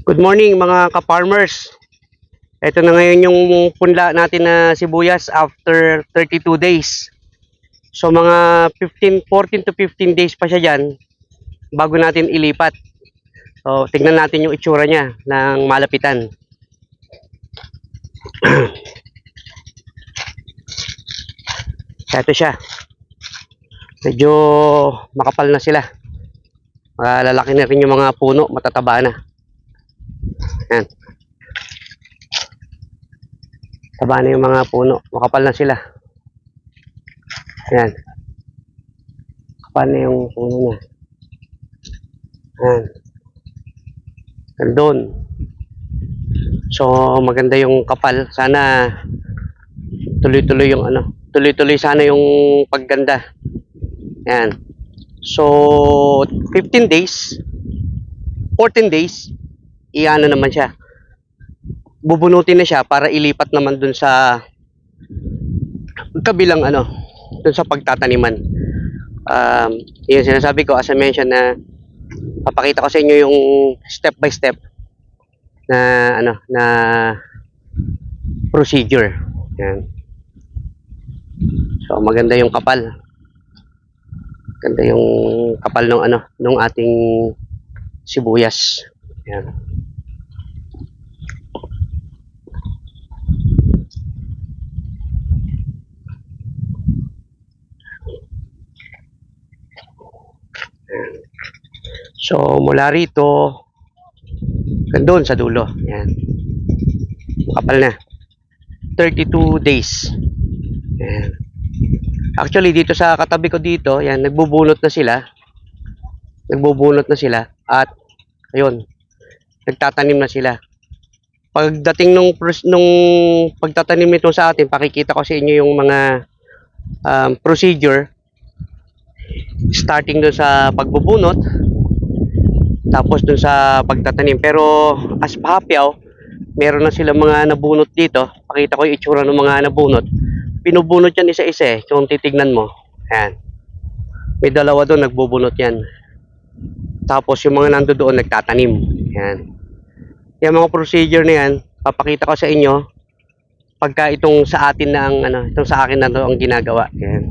Good morning mga ka-farmers. Ito na ngayon yung punla natin na sibuyas after 32 days. So mga 14 to 15 days pa siya dyan bago natin ilipat. So tignan natin yung itsura niya ng malapitan. Ito siya. Medyo makapal na sila. Lalaki na rin yung mga puno, matataba na. Yan. Taba na yung mga puno, makapal na sila. Yan. Makapal na yung puno niya. Yan. Doon. So maganda yung kapal. Sana tuloy-tuloy yung tuloy-tuloy sana yung pagganda. Yan. So 15 days, 14 days, iano naman siya. Bubunutin na siya para ilipat naman dun sa kabilang dun sa pagtataniman. Yung sinasabi ko, as I mentioned, na papakita ko sa inyo yung step by step na na procedure. Yan. So maganda yung kapal. Ganda yung kapal ng nung ating sibuyas. Yan. So mula rito doon sa dulo. Yan. Kapal na. 32 days. Yan. Actually dito sa katabi ko dito, yan, nagbubunot na sila. Nagbubunot na sila at ayun, nagtatanim na sila. Pagdating nung pagtatanim nito sa atin, pakikita ko sa inyo yung mga procedure starting doon sa pagbubunot tapos doon sa pagtatanim. Pero as pahapyaw, meron na silang mga nabunot dito. Pakita ko yung itsura ng mga nabunot. Pinubunot yan isa-isa kung titignan mo. Ayan. May dalawa doon nagbubunot yan. Tapos yung mga nando doon nagtatanim. Ayan. Yung mga procedure na yan, papakita ko sa inyo pagka itong sa atin na ang itong sa akin na to ang ginagawa. Ayan.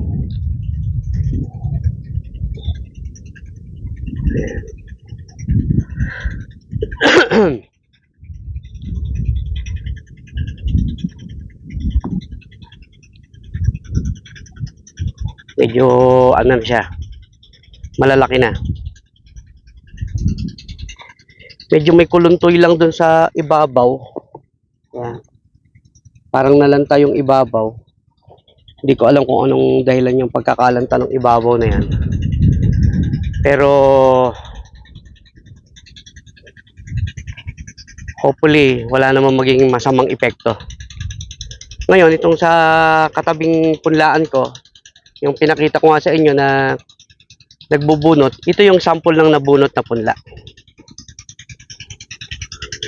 Ayan. Medyo na siya, malalaki na. Medyo may kuluntoy lang dun sa ibabaw. Yan. Parang nalanta yung ibabaw. Hindi ko alam kung anong dahilan yung pagkakalanta ng ibabaw na yan. Pero hopefully wala namang maging masamang epekto. Ngayon itong sa katabing punlaan ko, yung pinakita ko nga sa inyo na nagbubunot, ito yung sample ng nabunot na punla.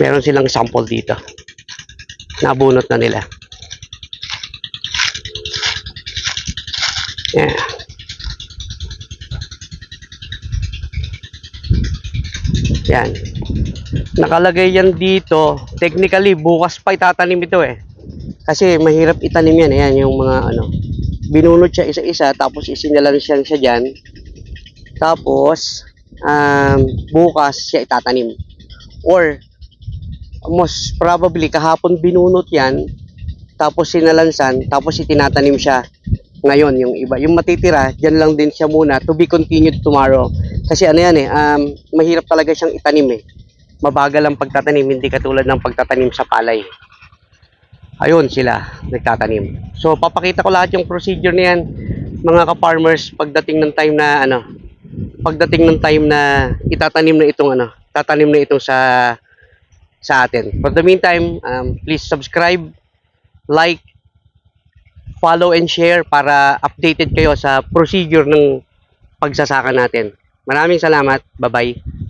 Meron silang sample dito. Nabunot na nila. Yeah. Yan. Nakalagay yan dito. Technically, bukas pa itatanim ito Kasi mahirap itanim yan. Ayan yung mga binunot siya isa-isa, tapos isinalan siya dyan. Tapos, bukas siya itatanim. Or, most probably, kahapon binunot yan, tapos sinalansan, tapos itinatanim siya ngayon, yung iba. Yung matitira, dyan lang din siya muna, to be continued tomorrow. Kasi mahirap talaga siyang itanim Mabagal ang pagtatanim, hindi katulad ng pagtatanim sa palay. Ayun sila, nagtatanim. So, papakita ko lahat yung procedure na yan, mga ka-farmers, pagdating ng time na itatanim na itong tatanim na itong sa atin. For the meantime, please subscribe, like, follow and share para updated kayo sa procedure ng pagsasaka natin. Maraming salamat. Bye-bye.